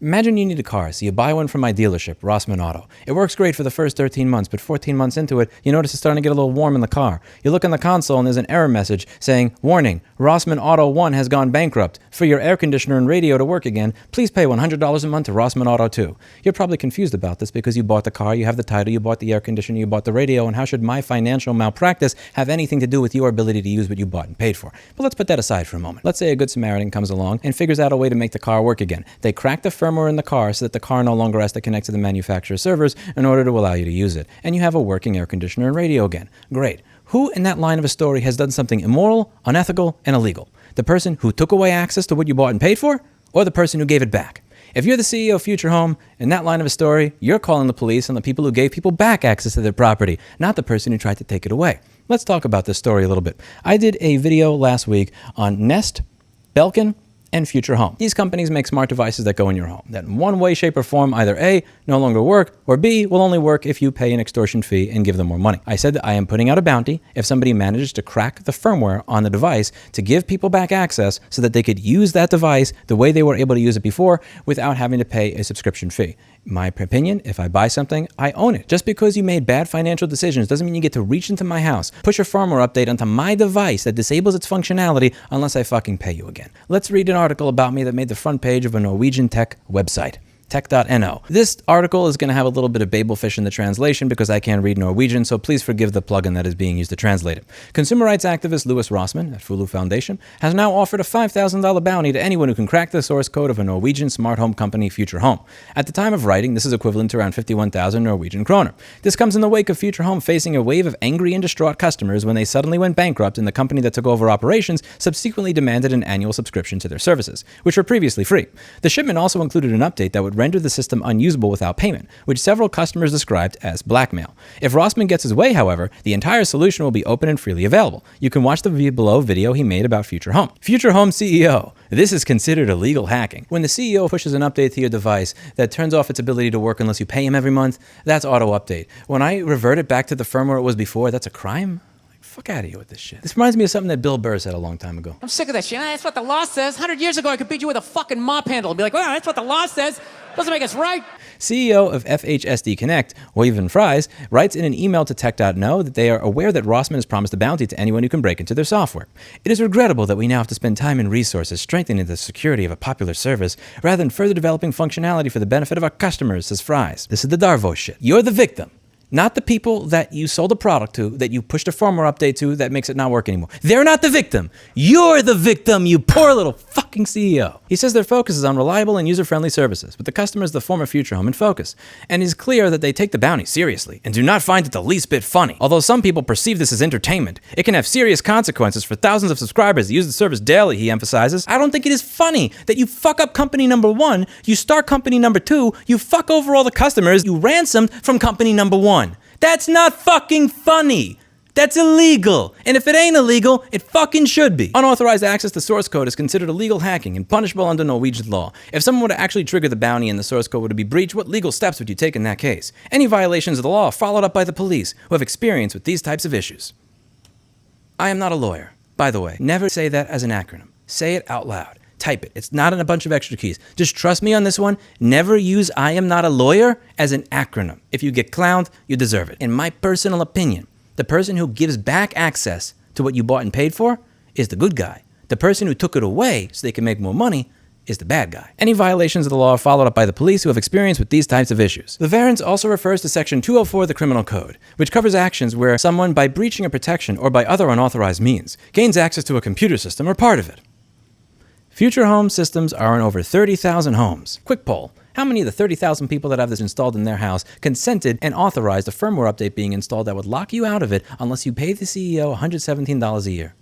Imagine you need a car, so you buy one from my dealership, Rossman Auto. It works great for the first 13 months, but 14 months into it, you notice it's starting to get a little warm in the car. You look in the console and there's an error message saying, "Warning, Rossman Auto 1 has gone bankrupt. For your air conditioner and radio to work again, please pay $100 a month to Rossman Auto 2. You're probably confused about this because you bought the car, you have the title, you bought the air conditioner, you bought the radio, and how should my financial malpractice have anything to do with your ability to use what you bought and paid for? But let's put that aside for a moment. Let's say a good Samaritan comes along and figures out a way to make the car work again. They crack the firmware in the car so that the car no longer has to connect to the manufacturer's servers in order to allow you to use it. And you have a working air conditioner and radio again. Great. Who in that line of a story has done something immoral, unethical, and illegal? The person who took away access to what you bought and paid for, or the person who gave it back? If you're the CEO of Futurehome, in that line of a story, you're calling the police on the people who gave people back access to their property, not the person who tried to take it away. Let's talk about this story a little bit. I did a video last week on Nest, Belkin, and Futurehome. These companies make smart devices that go in your home, that in one way, shape, or form either A, no longer work, or B, will only work if you pay an extortion fee and give them more money. I said that I am putting out a bounty if somebody manages to crack the firmware on the device to give people back access so that they could use that device the way they were able to use it before without having to pay a subscription fee. In my opinion, if I buy something, I own it. Just because you made bad financial decisions doesn't mean you get to reach into my house, push a firmware update onto my device that disables its functionality unless I fucking pay you again. Let's read an article about me that made the front page of a Norwegian tech website. Tech.no. This article is going to have a little bit of babelfish in the translation because I can't read Norwegian, so please forgive the plugin that is being used to translate it. Consumer rights activist Louis Rossmann at Fulu Foundation has now offered a $5,000 bounty to anyone who can crack the source code of a Norwegian smart home company, Futurehome. At the time of writing, this is equivalent to around 51,000 Norwegian kroner. This comes in the wake of Futurehome facing a wave of angry and distraught customers when they suddenly went bankrupt and the company that took over operations subsequently demanded an annual subscription to their services, which were previously free. The shipment also included an update that would render the system unusable without payment, which several customers described as blackmail. If Rossmann gets his way, however, the entire solution will be open and freely available. You can watch the below video he made about Futurehome. Futurehome CEO. This is considered illegal hacking. When the CEO pushes an update to your device that turns off its ability to work unless you pay him every month, that's auto update. When I revert it back to the firmware it was before, that's a crime? Fuck out of here with this shit. This reminds me of something that Bill Burr said a long time ago. I'm sick of that shit. That's what the law says. 100 years ago, I could beat you with a fucking mop handle and be like, well, that's what the law says. Doesn't make us right. CEO of FHSD Connect, William Fries, writes in an email to Tech.no that they are aware that Rossmann has promised a bounty to anyone who can break into their software. It is regrettable that we now have to spend time and resources strengthening the security of a popular service rather than further developing functionality for the benefit of our customers, says Fries. This is the Darvo shit. You're the victim. Not the people that you sold a product to, that you pushed a firmware update to that makes it not work anymore. They're not the victim. You're the victim, you poor little fucking CEO. He says their focus is on reliable and user-friendly services, with the customers of the former Futurehome in focus. And it's clear that they take the bounty seriously and do not find it the least bit funny. Although some people perceive this as entertainment, it can have serious consequences for thousands of subscribers that use the service daily, he emphasizes. I don't think it is funny that you fuck up company number one, you start company number two, you fuck over all the customers you ransomed from company number one. That's not fucking funny. That's illegal. And if it ain't illegal, it fucking should be. Unauthorized access to source code is considered illegal hacking and punishable under Norwegian law. If someone were to actually trigger the bounty and the source code were to be breached, what legal steps would you take in that case? Any violations of the law followed up by the police who have experience with these types of issues. I am not a lawyer. By the way, never say that as an acronym. Say it out loud. Type it. It's not in a bunch of extra keys. Just trust me on this one. Never use I am not a lawyer as an acronym. If you get clowned, you deserve it. In my personal opinion, the person who gives back access to what you bought and paid for is the good guy. The person who took it away so they can make more money is the bad guy. Any violations of the law are followed up by the police who have experience with these types of issues. The variance also refers to Section 204 of the Criminal Code, which covers actions where someone, by breaching a protection or by other unauthorized means, gains access to a computer system or part of it. Futurehome systems are in over 30,000 homes. Quick poll. How many of the 30,000 people that have this installed in their house consented and authorized a firmware update being installed that would lock you out of it unless you pay the CEO $117 a year?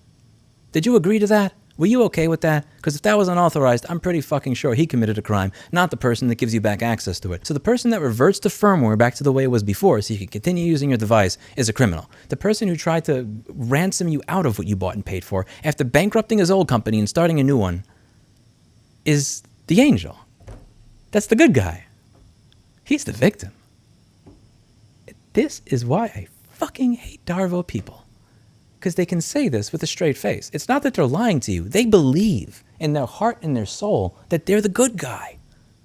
Did you agree to that? Were you okay with that? Because if that was unauthorized, I'm pretty fucking sure he committed a crime, not the person that gives you back access to it. So the person that reverts the firmware back to the way it was before so you can continue using your device is a criminal. The person who tried to ransom you out of what you bought and paid for after bankrupting his old company and starting a new one is the angel. That's the good guy. He's the victim. This is why I fucking hate Darvo people. Because they can say this with a straight face. It's not that they're lying to you. They believe in their heart and their soul that they're the good guy.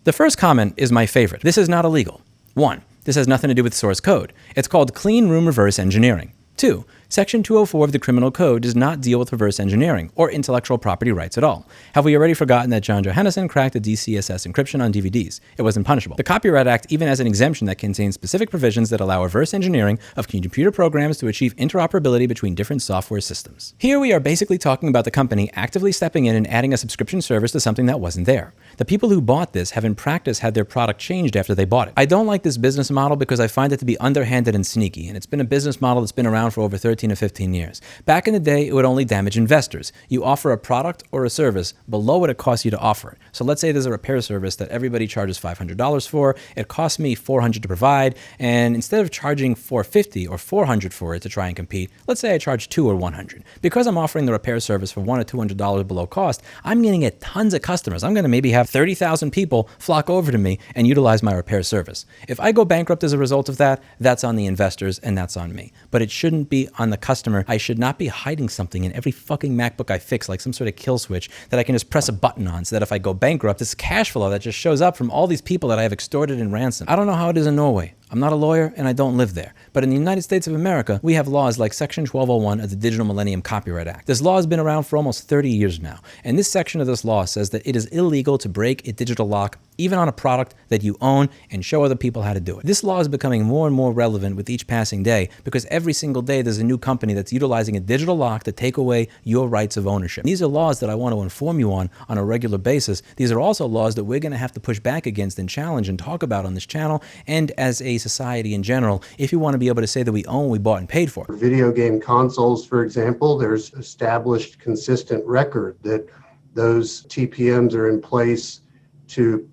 The first comment is my favorite. This is not illegal. 1. This has nothing to do with source code. It's called clean room reverse engineering. 2. Section 204 of the Criminal Code does not deal with reverse engineering or intellectual property rights at all. Have we already forgotten that John Johannesson cracked a DCSS encryption on DVDs? It wasn't punishable. The Copyright Act even has an exemption that contains specific provisions that allow reverse engineering of computer programs to achieve interoperability between different software systems. Here we are basically talking about the company actively stepping in and adding a subscription service to something that wasn't there. The people who bought this have in practice had their product changed after they bought it. I don't like this business model because I find it to be underhanded and sneaky, and it's been a business model that's been around for over 13 or 15 years. Back in the day, it would only damage investors. You offer a product or a service below what it costs you to offer it. So let's say there's a repair service that everybody charges $500 for. It costs me $400 to provide, and instead of charging $450 or $400 for it to try and compete, let's say I charge $200 or $100. Because I'm offering the repair service for $100 or $200 below cost, I'm going to get tons of customers. I'm going to maybe have 30,000 people flock over to me and utilize my repair service. If I go bankrupt as a result of that, that's on the investors and that's on me. But it shouldn't be on the customer. I should not be hiding something in every fucking MacBook I fix, like some sort of kill switch that I can just press a button on so that if I go bankrupt, this cash flow that just shows up from all these people that I have extorted and ransomed. I don't know how it is in Norway. I'm not a lawyer and I don't live there. But in the United States of America, we have laws like Section 1201 of the Digital Millennium Copyright Act. This law has been around for almost 30 years now. And this section of this law says that it is illegal to break a digital lock, even on a product that you own, and show other people how to do it. This law is becoming more and more relevant with each passing day because every single day there's a new company that's utilizing a digital lock to take away your rights of ownership. These are laws that I want to inform you on a regular basis. These are also laws that we're going to have to push back against and challenge and talk about on this channel and as a society in general, if you want to be able to say that we own, we bought and paid for. Video game consoles, for example, there's established consistent record that those TPMs are in place to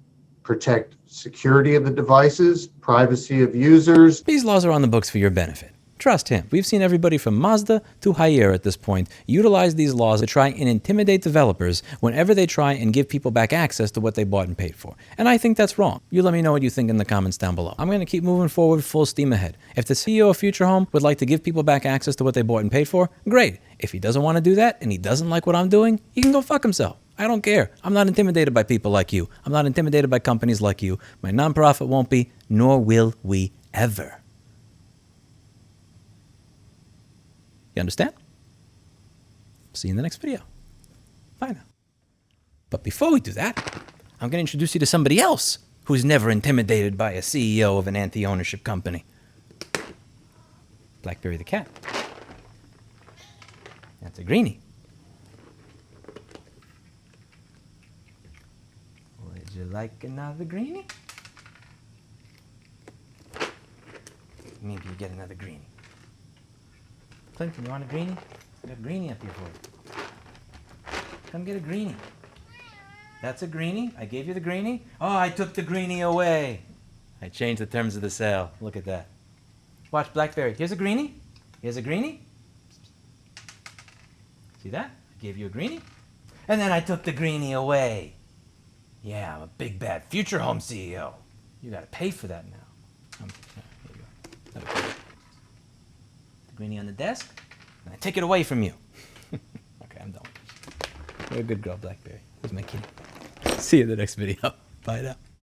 protect security of the devices, privacy of users. These laws are on the books for your benefit. Trust him. We've seen everybody from Mazda to Haier at this point utilize these laws to try and intimidate developers whenever they try and give people back access to what they bought and paid for. And I think that's wrong. You let me know what you think in the comments down below. I'm going to keep moving forward full steam ahead. If the CEO of Futurehome would like to give people back access to what they bought and paid for, great. If he doesn't want to do that and he doesn't like what I'm doing, he can go fuck himself. I don't care. I'm not intimidated by people like you. I'm not intimidated by companies like you. My nonprofit won't be, nor will we ever. You understand? See you in the next video. Bye now. But before we do that, I'm going to introduce you to somebody else who's never intimidated by a CEO of an anti-ownership company. Blackberry the cat. That's a greenie. Would you like another greenie? Maybe you get another greenie. Clinton, you want a greenie? I got a greenie up here for you. Come get a greenie. That's a greenie. I gave you the greenie. Oh, I took the greenie away. I changed the terms of the sale. Look at that. Watch Blackberry. Here's a greenie. Here's a greenie. See that? I gave you a greenie. And then I took the greenie away. Yeah, I'm a big bad Futurehome CEO. You got to pay for that now. Here you go. Greenie on the desk, and I take it away from you. Okay, I'm done. You're a good girl, Blackberry. Where's my kitty? See you in the next video. Bye now.